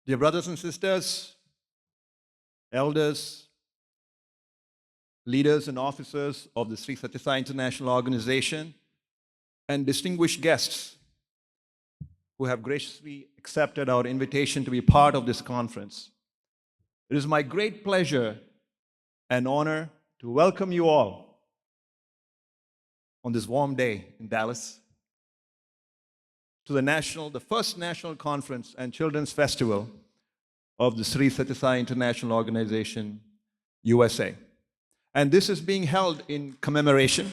Dear brothers and sisters, elders, leaders and officers of the Sri Sathya Sai International Organization, and distinguished guests who have graciously accepted our invitation to be part of this conference. It is my great pleasure and honor to welcome you all on this warm day in Dallas to the first national conference and children's festival of the Sri Sathya Sai International Organization, USA. And this is being held in commemoration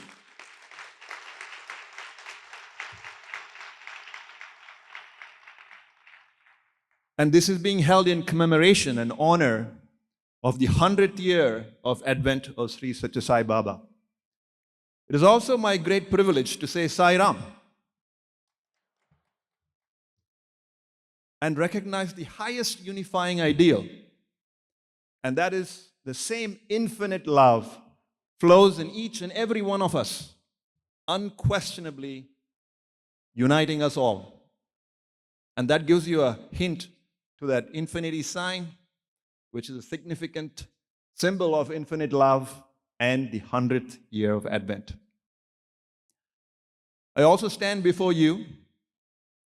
and honor of the 100th year of Advent of Sri Sathya Sai Baba. It is also my great privilege to say Sai Ram and recognize the highest unifying ideal, and that is the same infinite love flows in each and every one of us, unquestionably uniting us all. And that gives you a hint to that infinity sign, which is a significant symbol of infinite love and the 100th year of Advent. I also stand before you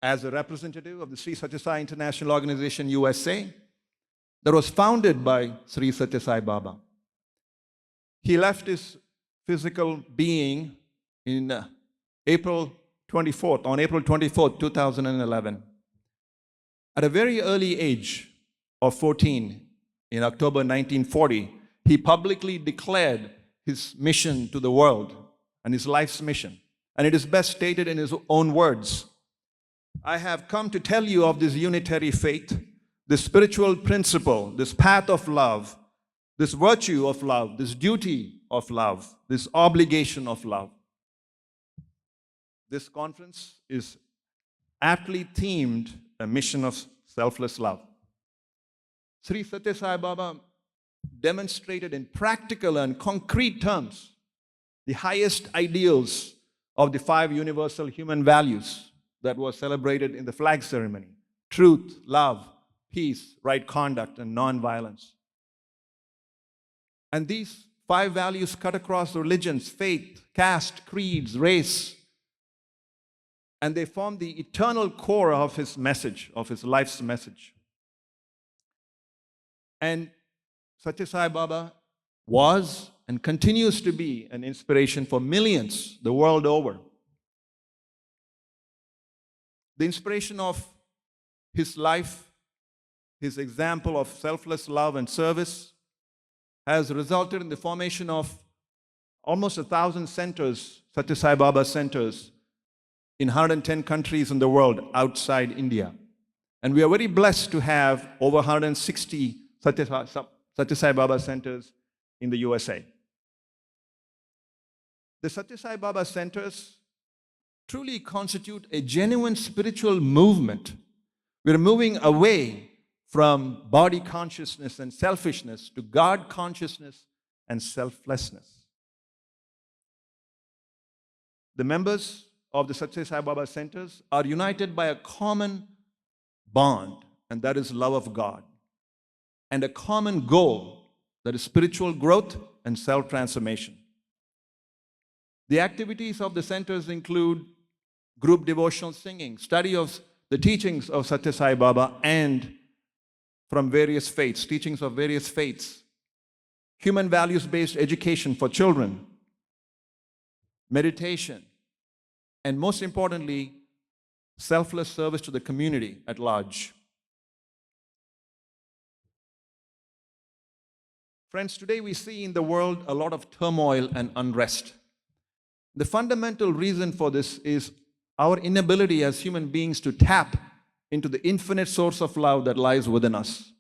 as a representative of the Sri Sathya Sai International Organization, USA, that was founded by Sri Sathya Sai Baba. He left his physical being on April 24th, 2011. At a very early age of 14, in October 1940, he publicly declared his mission to the world and his life's mission. And it is best stated in his own words: I have come to tell you of this unitary faith, this spiritual principle, this path of love, this virtue of love, this duty of love, this obligation of love. This conference is aptly themed a mission of selfless love. Sri Sathya Sai Baba demonstrated in practical and concrete terms the highest ideals of the 5 universal human values that was celebrated in the flag ceremony: truth, love, peace, right conduct, and non-violence. And these 5 values cut across religions, faith, caste, creeds, race, and they form the eternal core of his message, of his life's message. And Sathya Sai Baba was and continues to be an inspiration for millions the world over. The inspiration of his life, his example of selfless love and service, has resulted in the formation of almost 1,000 centers, Sathya Sai Baba centers, in 110 countries in the world outside India. And we are very blessed to have over 160 Sathya Sai Baba centers in the USA. The Sathya Sai Baba centers truly constitute a genuine spiritual movement. We're moving away from body consciousness and selfishness to God consciousness and selflessness. The members of the Sathya Sai Baba centers are united by a common bond, and that is love of God, and a common goal, that is spiritual growth and self-transformation. The activities of the centers include group devotional singing, study of the teachings of Sathya Sai Baba and from various faiths, teachings of various faiths, human values-based education for children, meditation, and most importantly, selfless service to the community at large. Friends, today we see in the world a lot of turmoil and unrest. The fundamental reason for this is our inability as human beings to tap into the infinite source of love that lies within us.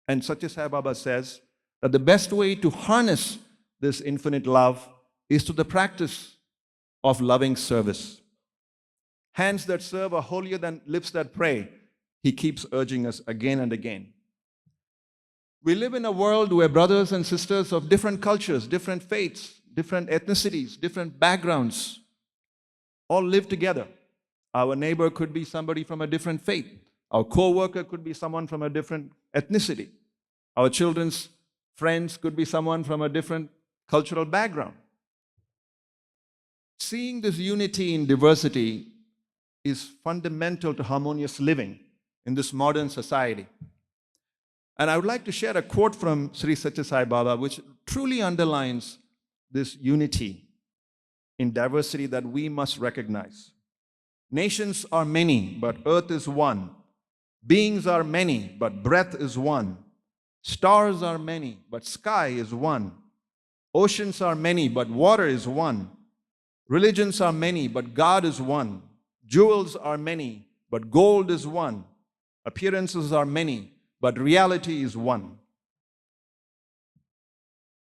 And Sathya Sai Baba says that the best way to harness this infinite love is to the practice of loving service. Hands that serve are holier than lips that pray, he keeps urging us again and again. We live in a world where brothers and sisters of different cultures, different faiths, different ethnicities, different backgrounds all live together. Our neighbor could be somebody from a different faith, Our co-worker could be someone from a different ethnicity. Our children's friends could be someone from a different cultural background. Seeing this unity in diversity is fundamental to harmonious living in this modern society. And I would like to share a quote from Sri Sathya Sai Baba, which truly underlines this unity in diversity that we must recognize. Nations are many, but earth is one. Beings are many, but breath is one. Stars are many, but sky is one. Oceans are many, but water is one. Religions are many, but God is one. Jewels are many, but gold is one. Appearances are many, but reality is one.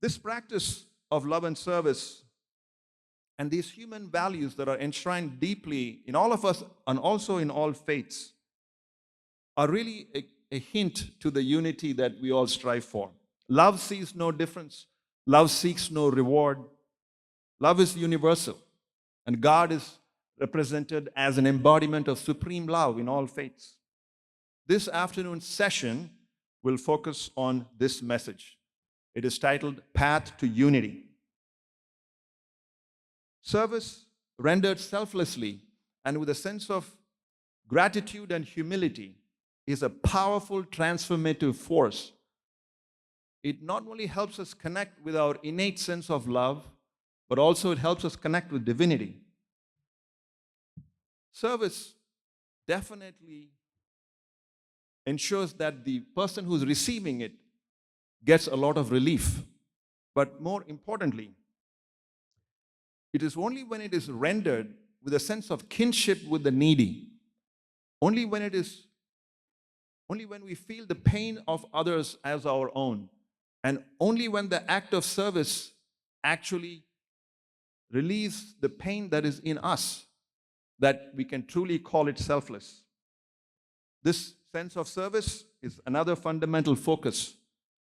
This practice of love and service and these human values that are enshrined deeply in all of us and also in all faiths are really a hint to the unity that we all strive for. Love sees no difference. Love seeks no reward. Love is universal. And God is represented as an embodiment of supreme love in all faiths. This afternoon's session will focus on this message. It is titled Path to Unity. Service rendered selflessly and with a sense of gratitude and humility is a powerful transformative force. It not only helps us connect with our innate sense of love, but also it helps us connect with divinity. Service definitely ensures that the person who's receiving it gets a lot of relief. But more importantly, it is only when it is rendered with a sense of kinship with the needy, only when we feel the pain of others as our own, and only when the act of service actually relieves the pain that is in us, that we can truly call it selfless. This sense of service is another fundamental focus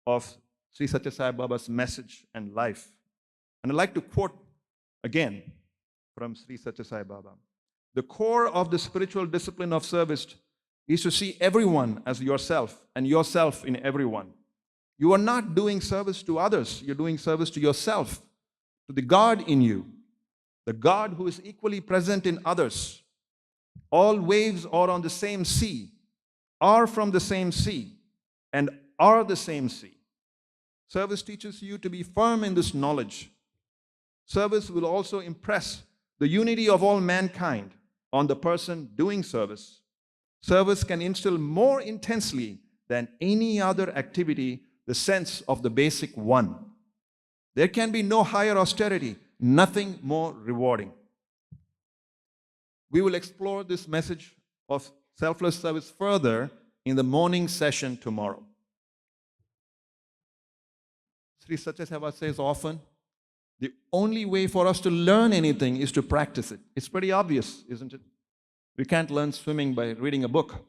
of Sri Sathya Sai Baba's message and life. And I'd like to quote again from Sri Sathya Sai Baba. The core of the spiritual discipline of service is to see everyone as yourself and yourself in everyone. You are not doing service to others, you're doing service to yourself, to the God in you, the God who is equally present in others. All waves are on the same sea, are from the same sea, and are the same sea. Service teaches you to be firm in this knowledge. Service will also impress the unity of all mankind on the person doing service. Service can instill more intensely than any other activity the sense of the basic one. There can be no higher austerity, nothing more rewarding. We will explore this message of selfless service further in the morning session tomorrow. Sri Sathya Sai Baba says often, the only way for us to learn anything is to practice it. It's pretty obvious, isn't it? We can't learn swimming by reading a book.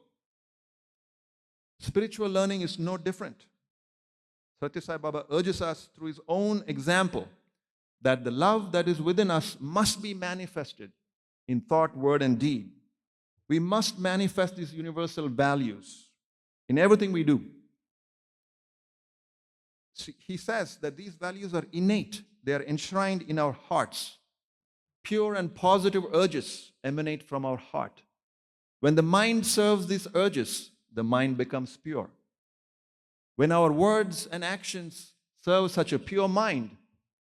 Spiritual learning is no different. Sathya Sai Baba urges us through his own example that the love that is within us must be manifested in thought, word, and deed. We must manifest these universal values in everything we do. He says that these values are innate. They are enshrined in our hearts. Pure and positive urges emanate from our heart. When the mind serves these urges, the mind becomes pure. When our words and actions serve such a pure mind,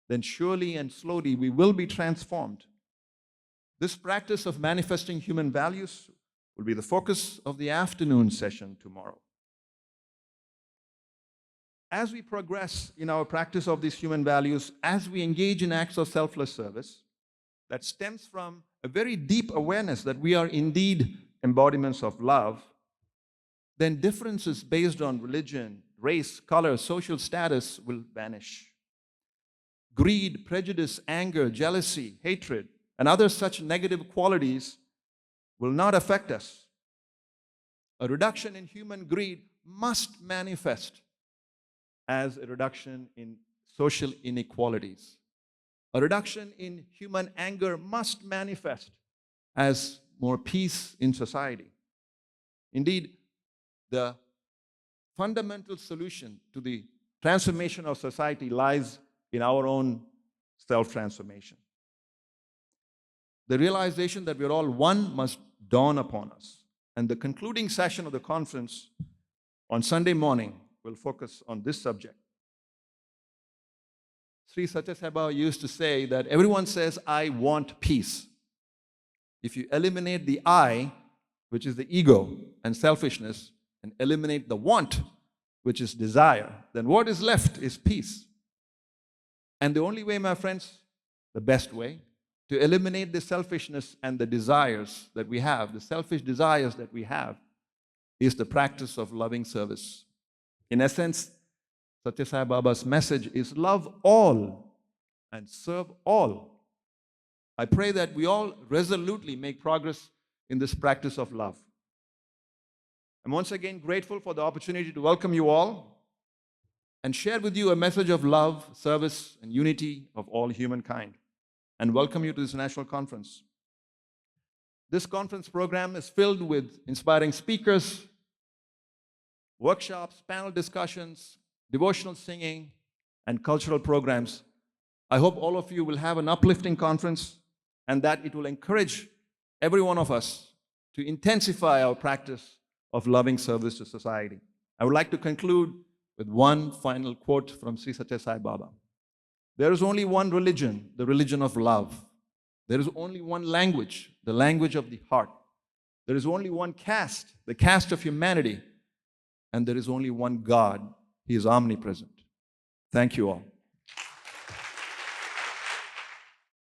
then surely and slowly we will be transformed. This practice of manifesting human values will be the focus of the afternoon session tomorrow. As we progress in our practice of these human values, as we engage in acts of selfless service, that stems from a very deep awareness that we are indeed embodiments of love, then differences based on religion, race, color, social status will vanish. Greed, prejudice, anger, jealousy, hatred, and other such negative qualities will not affect us. A reduction in human greed must manifest as a reduction in social inequalities. A reduction in human anger must manifest as more peace in society. Indeed, the fundamental solution to the transformation of society lies in our own self-transformation. The realization that we're all one must dawn upon us. And the concluding session of the conference on Sunday morning will focus on this subject. Sri Sathya Sai Baba used to say that everyone says, I want peace. If you eliminate the I, which is the ego and selfishness, and eliminate the want, which is desire, then what is left is peace. And the only way, my friends, the best way, to eliminate the selfishness and the desires that we have, the selfish desires that we have, is the practice of loving service. In essence, Sathya Sai Baba's message is love all and serve all. I pray that we all resolutely make progress in this practice of love. I'm once again grateful for the opportunity to welcome you all and share with you a message of love, service, and unity of all humankind, and welcome you to this national conference. This conference program is filled with inspiring speakers, workshops, panel discussions, devotional singing, and cultural programs. I hope all of you will have an uplifting conference and that it will encourage every one of us to intensify our practice of loving service to society. I would like to conclude with one final quote from Sri Sathya Sai Baba. There is only one religion, the religion of love. There is only one language, the language of the heart. There is only one caste, the caste of humanity. And there is only one God. He is omnipresent. Thank you all.